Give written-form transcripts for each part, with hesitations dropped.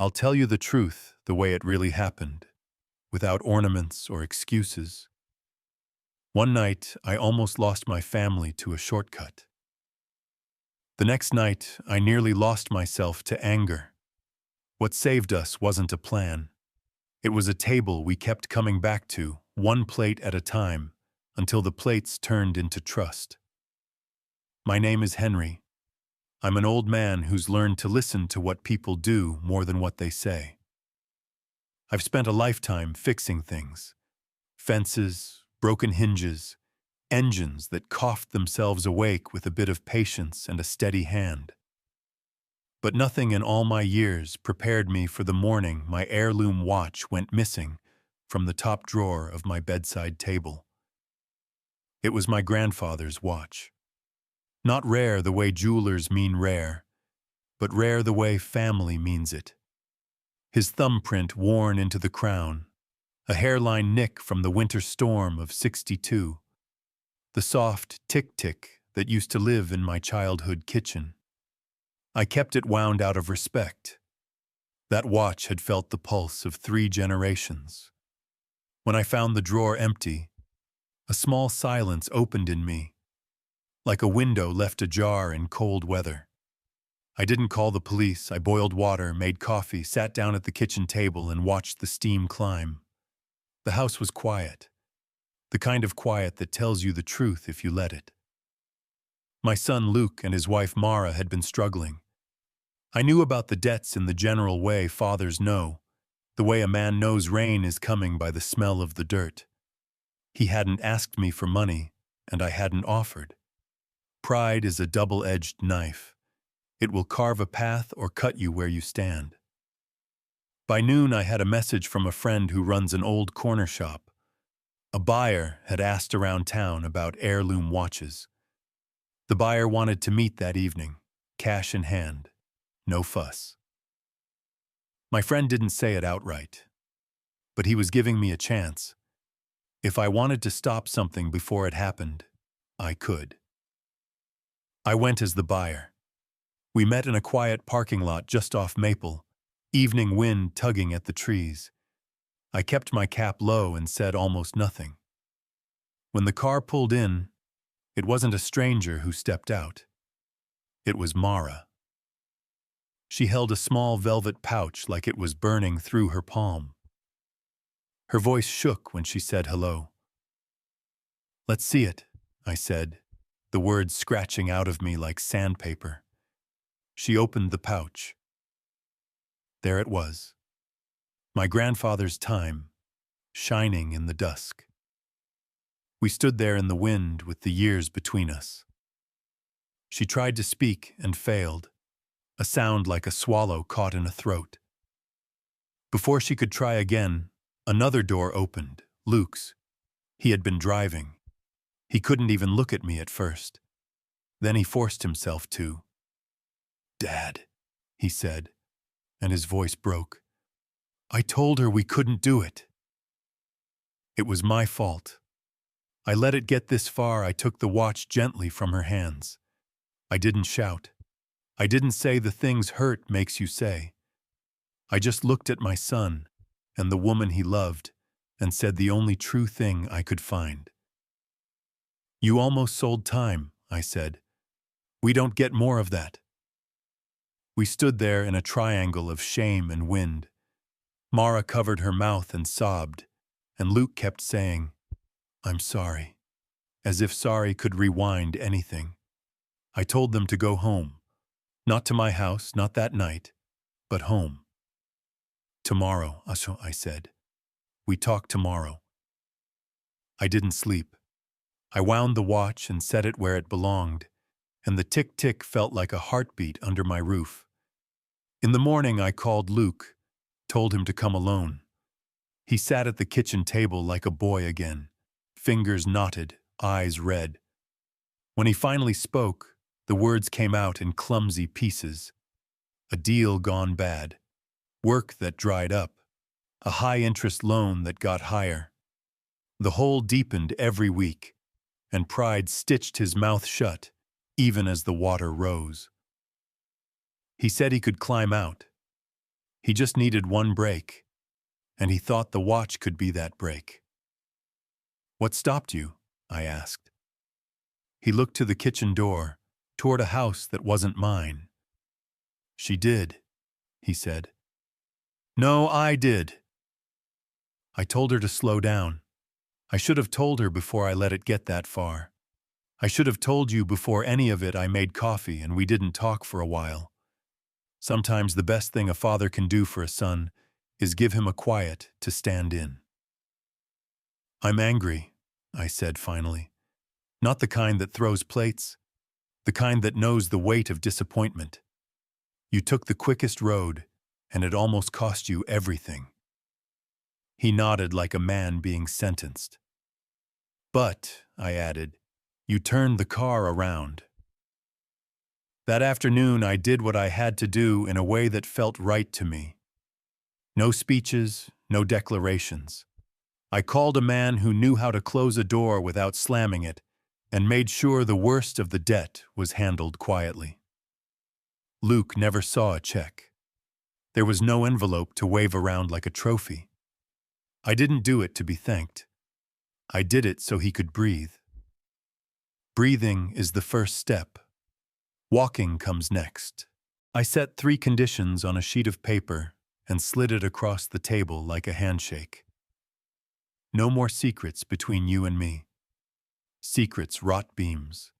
I'll tell you the truth the way it really happened, without ornaments or excuses. One night, I almost lost my family to a shortcut. The next night, I nearly lost myself to anger. What saved us wasn't a plan. It was a table we kept coming back to, one plate at a time, until the plates turned into trust. My name is Henry. I'm an old man who's learned to listen to what people do more than what they say. I've spent a lifetime fixing things. Fences, broken hinges, engines that coughed themselves awake with a bit of patience and a steady hand. But nothing in all my years prepared me for the morning my heirloom watch went missing from the top drawer of my bedside table. It was my grandfather's watch. Not rare the way jewelers mean rare, but rare the way family means it. His thumbprint worn into the crown, a hairline nick from the winter storm of '62, the soft tick-tick that used to live in my childhood kitchen. I kept it wound out of respect. That watch had felt the pulse of 3 generations. When I found the drawer empty, a small silence opened in me, like a window left ajar in cold weather. I didn't call the police. I boiled water, made coffee, sat down at the kitchen table and watched the steam climb. The house was quiet, the kind of quiet that tells you the truth if you let it. My son Luke and his wife Mara had been struggling. I knew about the debts in the general way fathers know, the way a man knows rain is coming by the smell of the dirt. He hadn't asked me for money, and I hadn't offered. Pride is a double-edged knife. It will carve a path or cut you where you stand. By noon, I had a message from a friend who runs an old corner shop. A buyer had asked around town about heirloom watches. The buyer wanted to meet that evening, cash in hand, no fuss. My friend didn't say it outright, but he was giving me a chance. If I wanted to stop something before it happened, I could. I went as the buyer. We met in a quiet parking lot just off Maple, evening wind tugging at the trees. I kept my cap low and said almost nothing. When the car pulled in, it wasn't a stranger who stepped out. It was Mara. She held a small velvet pouch like it was burning through her palm. Her voice shook when she said hello. "Let's see it," I said, the words scratching out of me like sandpaper. She opened the pouch. There it was. My grandfather's time, shining in the dusk. We stood there in the wind with the years between us. She tried to speak and failed, a sound like a swallow caught in a throat. Before she could try again, another door opened, Luke's. He had been driving. He couldn't even look at me at first. Then he forced himself to. "Dad," he said, and his voice broke. "I told her we couldn't do it." It was my fault. I let it get this far. I took the watch gently from her hands. I didn't shout. I didn't say the things hurt makes you say. I just looked at my son and the woman he loved and said the only true thing I could find. "You almost sold time," I said. "We don't get more of that." We stood there in a triangle of shame and wind. Mara covered her mouth and sobbed, and Luke kept saying, "I'm sorry," as if sorry could rewind anything. I told them to go home. Not to my house, not that night, but home. "Tomorrow," I said. "We talk tomorrow." I didn't sleep. I wound the watch and set it where it belonged, and the tick-tick felt like a heartbeat under my roof. In the morning, I called Luke, told him to come alone. He sat at the kitchen table like a boy again, fingers knotted, eyes red. When he finally spoke, the words came out in clumsy pieces. A deal gone bad, work that dried up, a high-interest loan that got higher. The hole deepened every week, and pride stitched his mouth shut, even as the water rose. He said he could climb out. He just needed one break, and he thought the watch could be that break. "What stopped you?" I asked. He looked to the kitchen door, toward a house that wasn't mine. "She did," he said. "No, I did." I told her to slow down. I should have told her before I let it get that far. I should have told you before any of it. I made coffee and we didn't talk for a while. Sometimes the best thing a father can do for a son is give him a quiet to stand in. "I'm angry," I said finally. "Not the kind that throws plates, the kind that knows the weight of disappointment. You took the quickest road, and it almost cost you everything." He nodded like a man being sentenced. "But," I added, "you turned the car around." That afternoon I did what I had to do in a way that felt right to me. No speeches, no declarations. I called a man who knew how to close a door without slamming it, and made sure the worst of the debt was handled quietly. Luke never saw a check. There was no envelope to wave around like a trophy. I didn't do it to be thanked. I did it so he could breathe. Breathing is the first step. Walking comes next. I set 3 conditions on a sheet of paper and slid it across the table like a handshake. No more secrets between you and me. Secrets rot beams.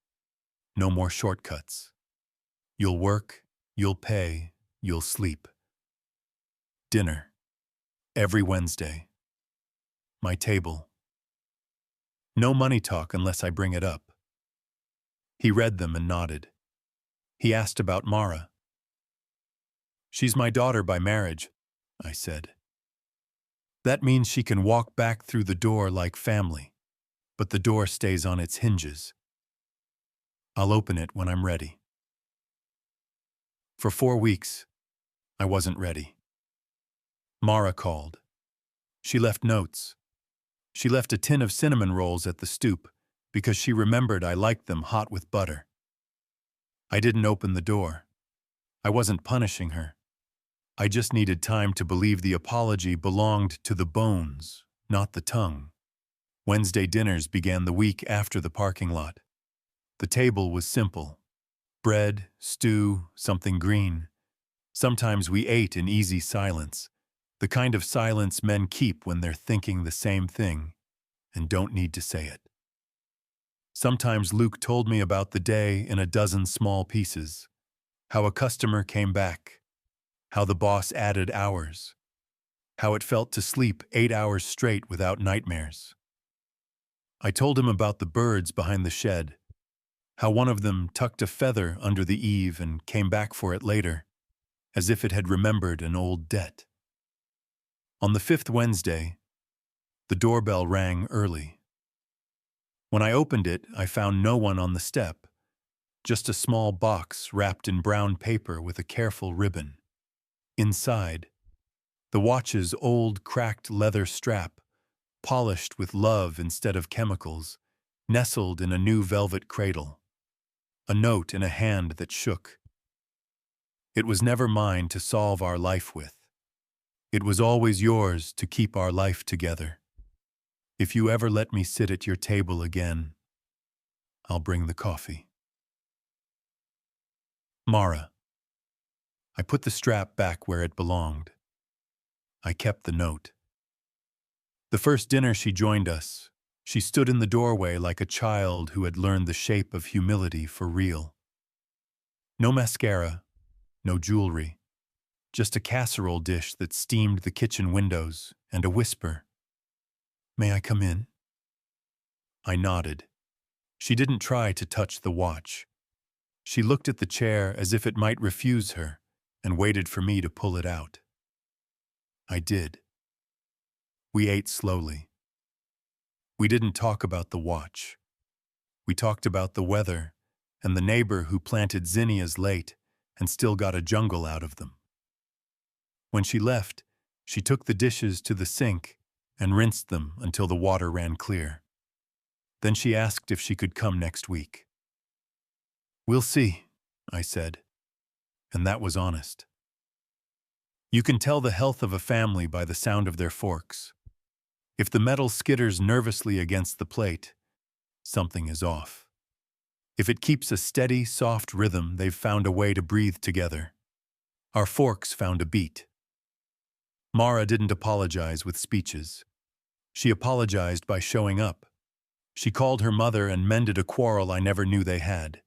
No more shortcuts. You'll work, you'll pay, you'll sleep. Dinner. Every Wednesday. My table. No money talk unless I bring it up. He read them and nodded. He asked about Mara. "She's my daughter by marriage," I said. "That means she can walk back through the door like family, but the door stays on its hinges. I'll open it when I'm ready." For 4 weeks, I wasn't ready. Mara called. She left notes. She left a tin of cinnamon rolls at the stoop because she remembered I liked them hot with butter. I didn't open the door. I wasn't punishing her. I just needed time to believe the apology belonged to the bones, not the tongue. Wednesday dinners began the week after the parking lot. The table was simple. Bread, stew, something green. Sometimes we ate in easy silence, the kind of silence men keep when they're thinking the same thing and don't need to say it. Sometimes Luke told me about the day in a dozen small pieces, how a customer came back, how the boss added hours, how it felt to sleep 8 hours straight without nightmares. I told him about the birds behind the shed, how one of them tucked a feather under the eave and came back for it later, as if it had remembered an old debt. On the 5th Wednesday, the doorbell rang early. When I opened it, I found no one on the step, just a small box wrapped in brown paper with a careful ribbon. Inside, the watch's old, cracked leather strap, polished with love instead of chemicals, nestled in a new velvet cradle. A note in a hand that shook. It was never mine to solve our life with. It was always yours to keep our life together. If you ever let me sit at your table again, I'll bring the coffee. Mara. I put the strap back where it belonged. I kept the note. The first dinner she joined us, she stood in the doorway like a child who had learned the shape of humility for real. No mascara, no jewelry, just a casserole dish that steamed the kitchen windows and a whisper. "May I come in?" I nodded. She didn't try to touch the watch. She looked at the chair as if it might refuse her and waited for me to pull it out. I did. We ate slowly. We didn't talk about the watch. We talked about the weather and the neighbor who planted zinnias late and still got a jungle out of them. When she left, she took the dishes to the sink and rinsed them until the water ran clear. Then she asked if she could come next week. "We'll see," I said, and that was honest. You can tell the health of a family by the sound of their forks. If the metal skitters nervously against the plate, something is off. If it keeps a steady, soft rhythm, they've found a way to breathe together. Our forks found a beat. Mara didn't apologize with speeches. She apologized by showing up. She called her mother and mended a quarrel I never knew they had.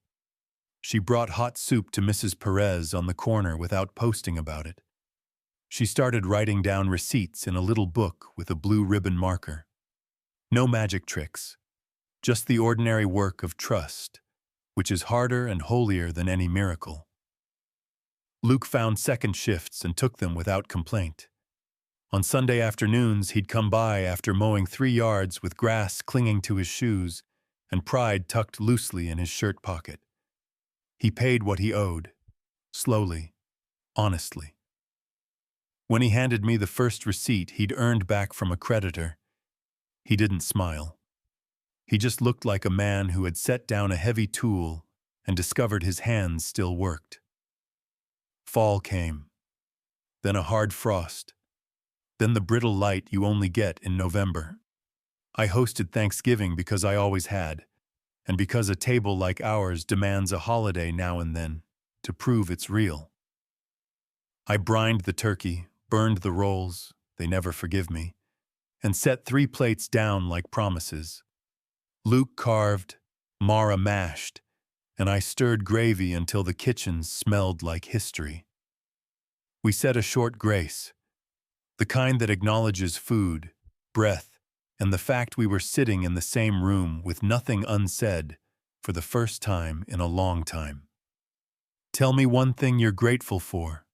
She brought hot soup to Mrs. Perez on the corner without posting about it. She started writing down receipts in a little book with a blue ribbon marker. No magic tricks, just the ordinary work of trust, which is harder and holier than any miracle. Luke found second shifts and took them without complaint. On Sunday afternoons, he'd come by after mowing 3 yards with grass clinging to his shoes and pride tucked loosely in his shirt pocket. He paid what he owed, slowly, honestly. When he handed me the first receipt he'd earned back from a creditor, he didn't smile. He just looked like a man who had set down a heavy tool and discovered his hands still worked. Fall came, then a hard frost, then the brittle light you only get in November. I hosted Thanksgiving because I always had, and because a table like ours demands a holiday now and then to prove it's real. I brined the turkey, burned the rolls, they never forgive me, and set 3 plates down like promises. Luke carved, Mara mashed, and I stirred gravy until the kitchen smelled like history. We said a short grace, the kind that acknowledges food, breath, and the fact we were sitting in the same room with nothing unsaid for the first time in a long time. "Tell me one thing you're grateful for,"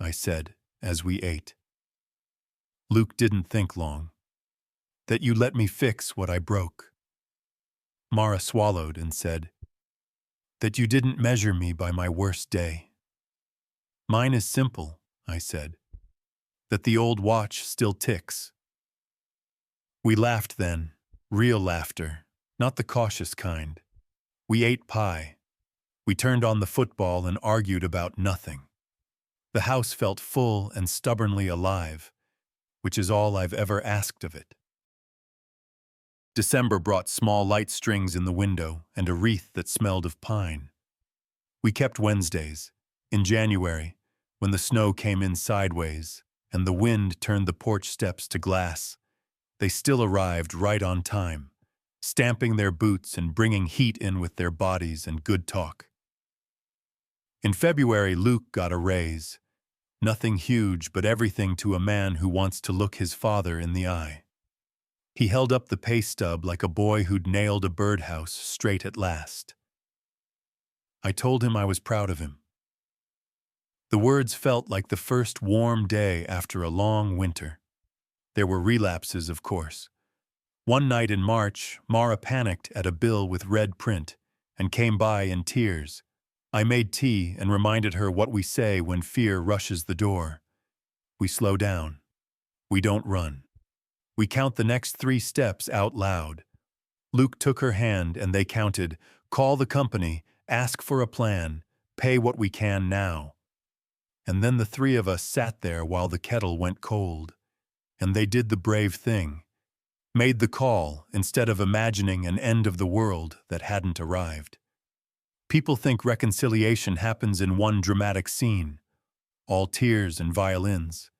I said as we ate. Luke didn't think long. "That you let me fix what I broke." Mara swallowed and said, "That you didn't measure me by my worst day." "Mine is simple," I said. "That the old watch still ticks." We laughed then, real laughter, not the cautious kind. We ate pie. We turned on the football and argued about nothing. The house felt full and stubbornly alive, which is all I've ever asked of it. December brought small light strings in the window and a wreath that smelled of pine. We kept Wednesdays. In January, when the snow came in sideways and the wind turned the porch steps to glass, they still arrived right on time, stamping their boots and bringing heat in with their bodies and good talk. In February, Luke got a raise. Nothing huge, but everything to a man who wants to look his father in the eye. He held up the pay stub like a boy who'd nailed a birdhouse straight at last. I told him I was proud of him. The words felt like the first warm day after a long winter. There were relapses, of course. One night in March, Mara panicked at a bill with red print and came by in tears. I made tea and reminded her what we say when fear rushes the door. We slow down. We don't run. We count the next 3 steps out loud. Luke took her hand and they counted, "Call the company, ask for a plan, pay what we can now." And then the 3 of us sat there while the kettle went cold. And they did the brave thing, made the call instead of imagining an end of the world that hadn't arrived. People think reconciliation happens in one dramatic scene, all tears and violins.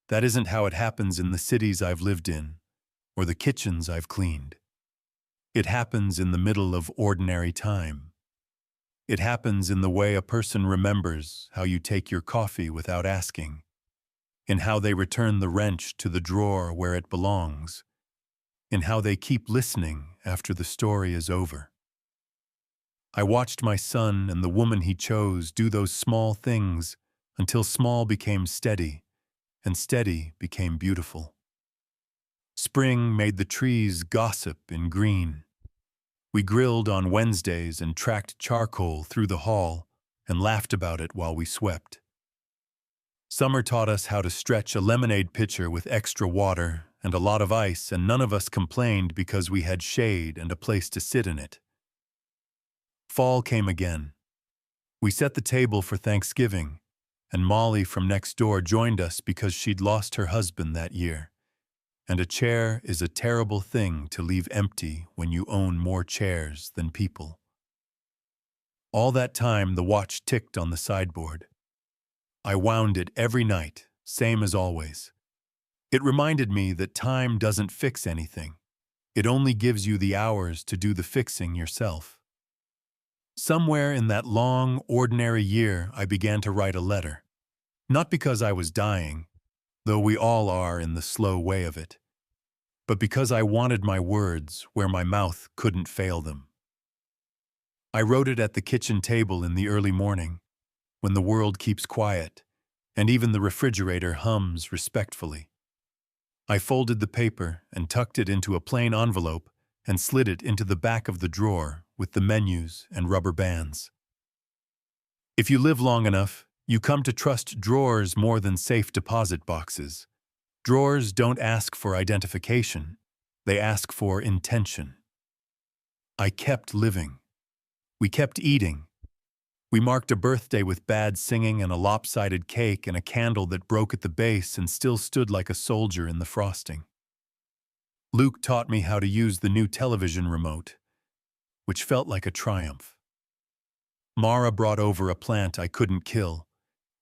That isn't how it happens in the cities I've lived in, or the kitchens I've cleaned. It happens in the middle of ordinary time. It happens in the way a person remembers how you take your coffee without asking, in how they return the wrench to the drawer where it belongs, in how they keep listening after the story is over. I watched my son and the woman he chose do those small things until small became steady, and steady became beautiful. Spring made the trees gossip in green. We grilled on Wednesdays and tracked charcoal through the hall and laughed about it while we swept. Summer taught us how to stretch a lemonade pitcher with extra water and a lot of ice, and none of us complained because we had shade and a place to sit in it. Fall came again. We set the table for Thanksgiving, and Molly from next door joined us because she'd lost her husband that year. And a chair is a terrible thing to leave empty when you own more chairs than people. All that time, the watch ticked on the sideboard. I wound it every night, same as always. It reminded me that time doesn't fix anything. It only gives you the hours to do the fixing yourself. Somewhere in that long, ordinary year, I began to write a letter. Not because I was dying, though we all are in the slow way of it, but because I wanted my words where my mouth couldn't fail them. I wrote it at the kitchen table in the early morning, when the world keeps quiet, and even the refrigerator hums respectfully. I folded the paper and tucked it into a plain envelope and slid it into the back of the drawer with the menus and rubber bands. If you live long enough, you come to trust drawers more than safe deposit boxes. Drawers don't ask for identification. They ask for intention. I kept living. We kept eating. We marked a birthday with bad singing and a lopsided cake and a candle that broke at the base and still stood like a soldier in the frosting. Luke taught me how to use the new television remote, which felt like a triumph. Mara brought over a plant I couldn't kill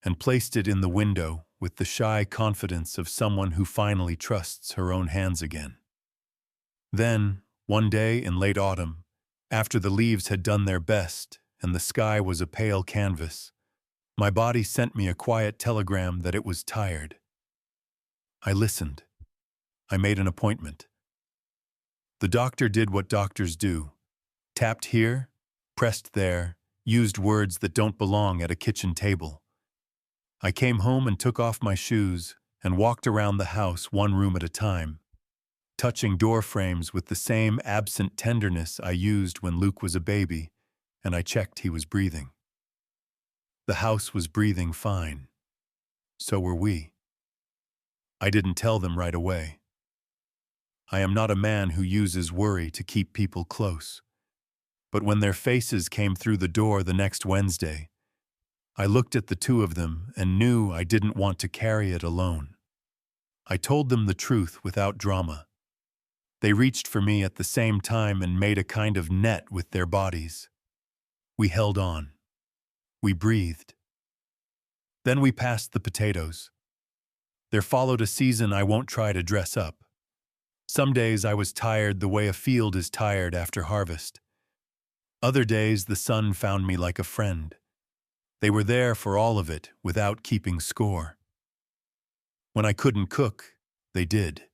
and placed it in the window with the shy confidence of someone who finally trusts her own hands again. Then, one day in late autumn, after the leaves had done their best and the sky was a pale canvas, my body sent me a quiet telegram that it was tired. I listened. I made an appointment. The doctor did what doctors do. Tapped here, pressed there, used words that don't belong at a kitchen table. I came home and took off my shoes and walked around the house one room at a time, touching door frames with the same absent tenderness I used when Luke was a baby, and I checked he was breathing. The house was breathing fine. So were we. I didn't tell them right away. I am not a man who uses worry to keep people close. But when their faces came through the door the next Wednesday, I looked at the two of them and knew I didn't want to carry it alone. I told them the truth without drama. They reached for me at the same time and made a kind of net with their bodies. We held on. We breathed. Then we passed the potatoes. There followed a season I won't try to dress up. Some days I was tired the way a field is tired after harvest. Other days the sun found me like a friend. They were there for all of it without keeping score. When I couldn't cook, they did.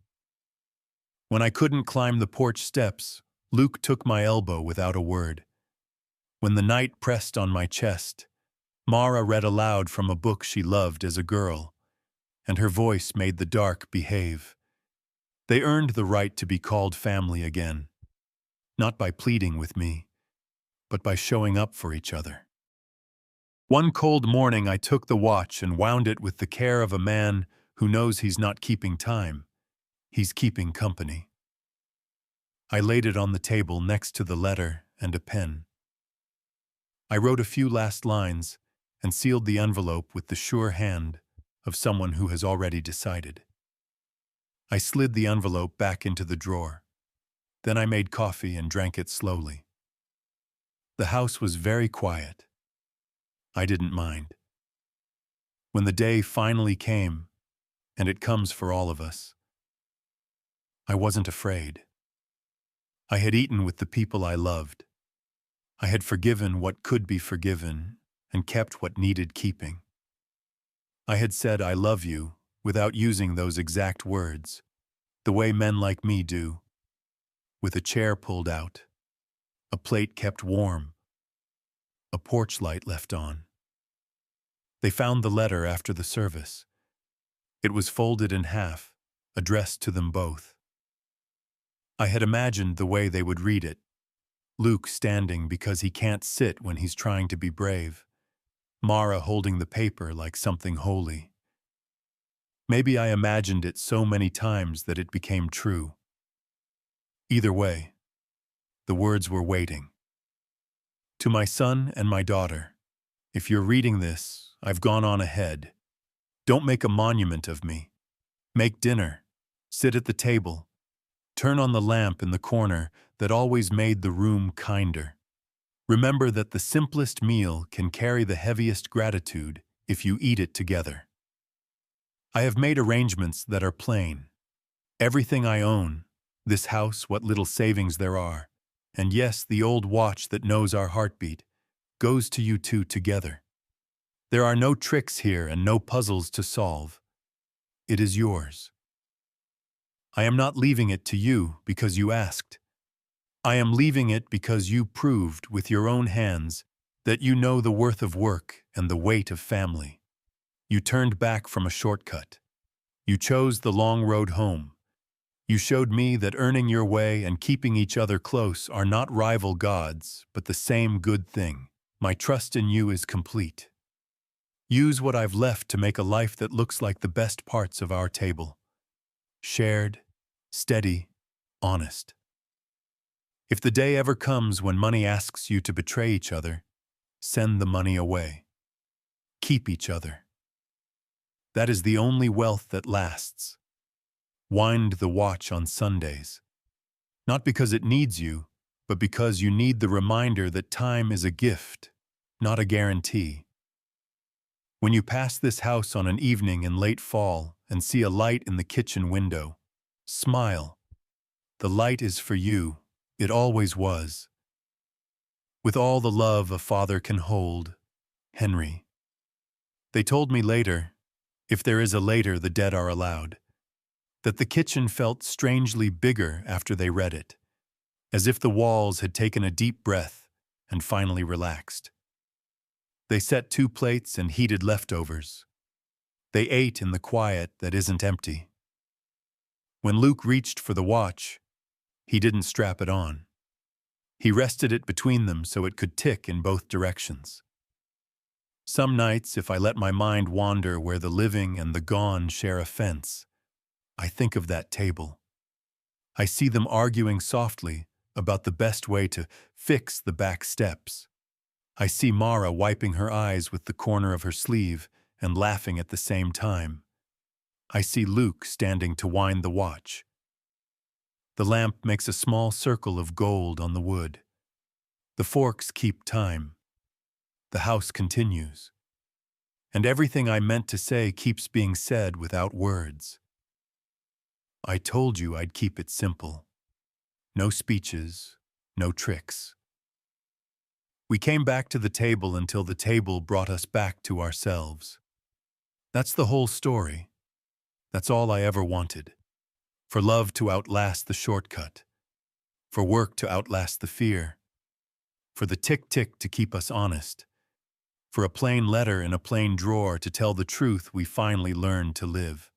When I couldn't climb the porch steps, Luke took my elbow without a word. When the night pressed on my chest, Mara read aloud from a book she loved as a girl, and her voice made the dark behave. They earned the right to be called family again, not by pleading with me, but by showing up for each other. One cold morning I took the watch and wound it with the care of a man who knows he's not keeping time. He's keeping company. I laid it on the table next to the letter and a pen. I wrote a few last lines and sealed the envelope with the sure hand of someone who has already decided. I slid the envelope back into the drawer. Then I made coffee and drank it slowly. The house was very quiet. I didn't mind. When the day finally came, and it comes for all of us, I wasn't afraid. I had eaten with the people I loved. I had forgiven what could be forgiven and kept what needed keeping. I had said I love you without using those exact words, the way men like me do, with a chair pulled out, a plate kept warm, a porch light left on. They found the letter after the service. It was folded in half, addressed to them both. I had imagined the way they would read it. Luke standing because he can't sit when he's trying to be brave. Mara holding the paper like something holy. Maybe I imagined it so many times that it became true. Either way, the words were waiting. To my son and my daughter, If you're reading this, I've gone on ahead. Don't make a monument of me. Make dinner. Sit at the table. Turn on the lamp in the corner that always made the room kinder. Remember that the simplest meal can carry the heaviest gratitude if you eat it together. I have made arrangements that are plain. Everything I own, this house, what little savings there are, and yes, the old watch that knows our heartbeat, goes to you two together. There are no tricks here and no puzzles to solve. It is yours. I am not leaving it to you because you asked. I am leaving it because you proved with your own hands that you know the worth of work and the weight of family. You turned back from a shortcut. You chose the long road home. You showed me that earning your way and keeping each other close are not rival gods, but the same good thing. My trust in you is complete. Use what I've left to make a life that looks like the best parts of our table. Shared, steady, honest. If the day ever comes when money asks you to betray each other, send the money away. Keep each other. That is the only wealth that lasts. Wind the watch on Sundays. Not because it needs you, but because you need the reminder that time is a gift, not a guarantee. When you pass this house on an evening in late fall and see a light in the kitchen window, smile. The light is for you. It always was. With all the love a father can hold, Henry. They told me later, if there is a later, the dead are allowed, that the kitchen felt strangely bigger after they read it, as if the walls had taken a deep breath and finally relaxed. They set 2 plates and heated leftovers. They ate in the quiet that isn't empty. When Luke reached for the watch, he didn't strap it on. He rested it between them so it could tick in both directions. Some nights, if I let my mind wander where the living and the gone share a fence, I think of that table. I see them arguing softly about the best way to fix the back steps. I see Mara wiping her eyes with the corner of her sleeve and laughing at the same time. I see Luke standing to wind the watch. The lamp makes a small circle of gold on the wood. The forks keep time. The house continues. And everything I meant to say keeps being said without words. I told you I'd keep it simple. No speeches, no tricks. We came back to the table until the table brought us back to ourselves. That's the whole story. That's all I ever wanted. For love to outlast the shortcut. For work to outlast the fear. For the tick-tick to keep us honest. For a plain letter in a plain drawer to tell the truth we finally learned to live.